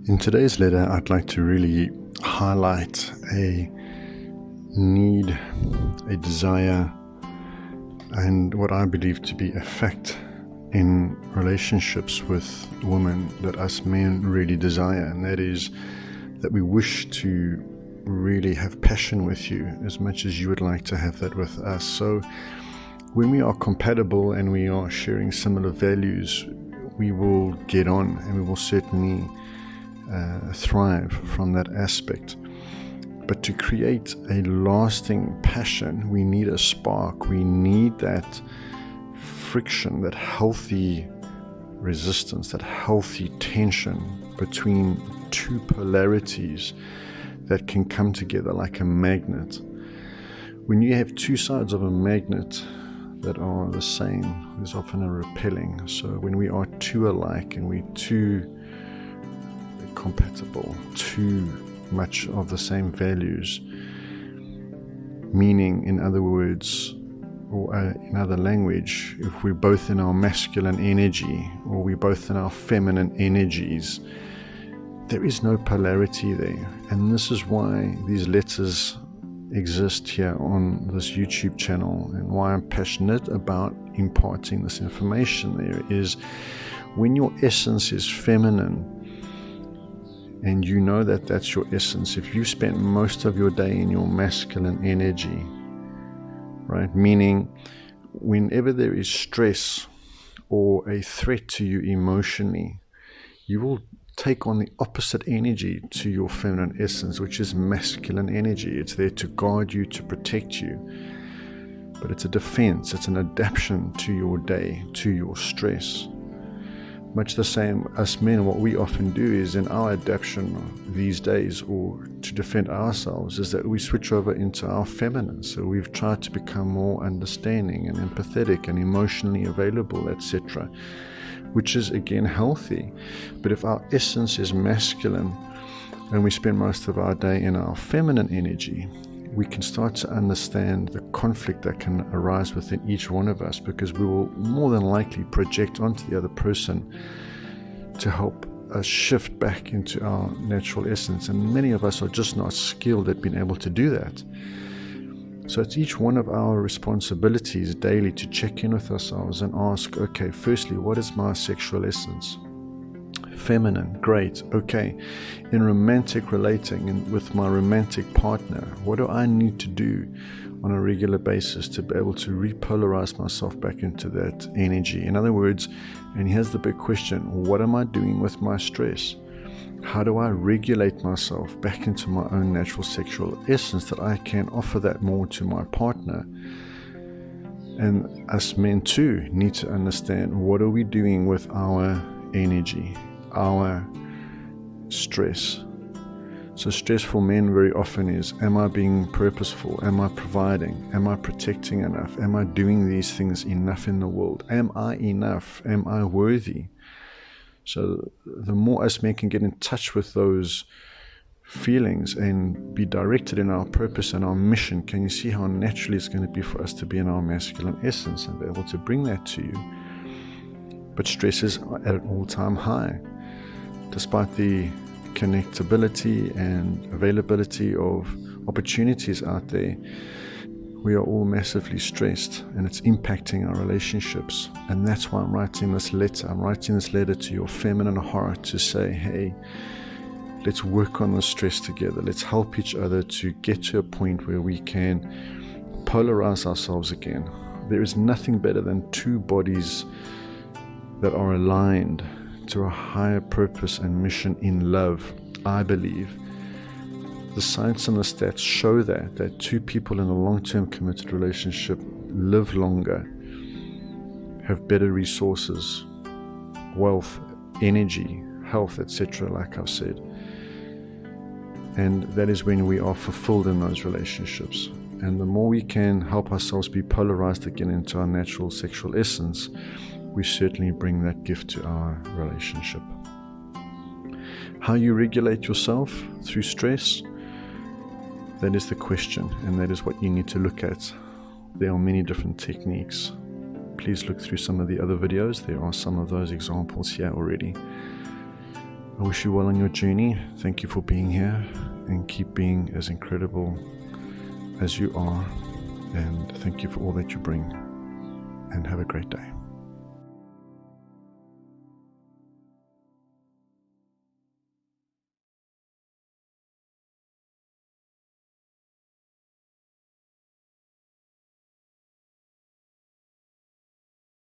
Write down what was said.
In today's letter, I'd like to really highlight a need, a desire, and what I believe to be a fact in relationships with women that us men really desire, and that is that we wish to really have passion with you as much as you would like to have that with us. So when we are compatible and we are sharing similar values, we will get on and we will certainly thrive from that aspect. But to create a lasting passion, we need a spark. We need that friction, that healthy resistance, that healthy tension between two polarities that can come together like a magnet. When you have two sides of a magnet that are the same, there's often a repelling. So when we are too alike and we're too compatible, too much of the same values, meaning, in other words, or in other language, if we're both in our masculine energy or we're both in our feminine energies, there is no polarity there. And this is why these letters exist here on this YouTube channel, and why I'm passionate about imparting this information there is when your essence is feminine, and you know that that's your essence. If you spent most of your day in your masculine energy, right, meaning whenever there is stress or a threat to you emotionally, you will take on the opposite energy to your feminine essence, which is masculine energy. It's there to guard you, to protect you. But it's a defense, it's an adaptation to your day, to your stress. Much the same, us men, what we often do is in our adaptation these days, or to defend ourselves, is that we switch over into our feminine. So we've tried to become more understanding and empathetic and emotionally available, etc., which is again healthy. But if our essence is masculine and we spend most of our day in our feminine energy, we can start to understand the conflict that can arise within each one of us, because we will more than likely project onto the other person to help us shift back into our natural essence. And many of us are just not skilled at being able to do that. So it's each one of our responsibilities daily to check in with ourselves and ask, okay, firstly, what is my sexual essence? Feminine, great, okay. In romantic relating and with my romantic partner, what do I need to do on a regular basis to be able to repolarize myself back into that energy? In other words, and here's the big question, what am I doing with my stress? How do I regulate myself back into my own natural sexual essence that I can offer that more to my partner? And us men too need to understand, what are we doing with our energy, our stress? So stress for men very often is, am I being purposeful? Am I providing? Am I protecting enough? Am I doing these things enough in the world? Am I enough? Am I worthy? So the more us men can get in touch with those feelings and be directed in our purpose and our mission, can you see how naturally it's going to be for us to be in our masculine essence and be able to bring that to you? But stress is at an all-time high. Despite the connectability and availability of opportunities out there, we are all massively stressed, and it's impacting our relationships. And that's why I'm writing this letter. I'm writing this letter to your feminine heart to say, hey, let's work on the stress together. Let's help each other to get to a point where we can polarize ourselves again. There is nothing better than two bodies that are aligned to a higher purpose and mission in love, I believe. The science and the stats show that two people in a long-term committed relationship live longer, have better resources, wealth, energy, health, etc., like I've said. And that is when we are fulfilled in those relationships. And the more we can help ourselves be polarized again into our natural sexual essence, we certainly bring that gift to our relationship. How you regulate yourself through stress, that is the question, and that is what you need to look at. There are many different techniques. Please look through some of the other videos. There are some of those examples here already. I wish you well on your journey. Thank you for being here, and keep being as incredible as you are. And thank you for all that you bring. And have a great day.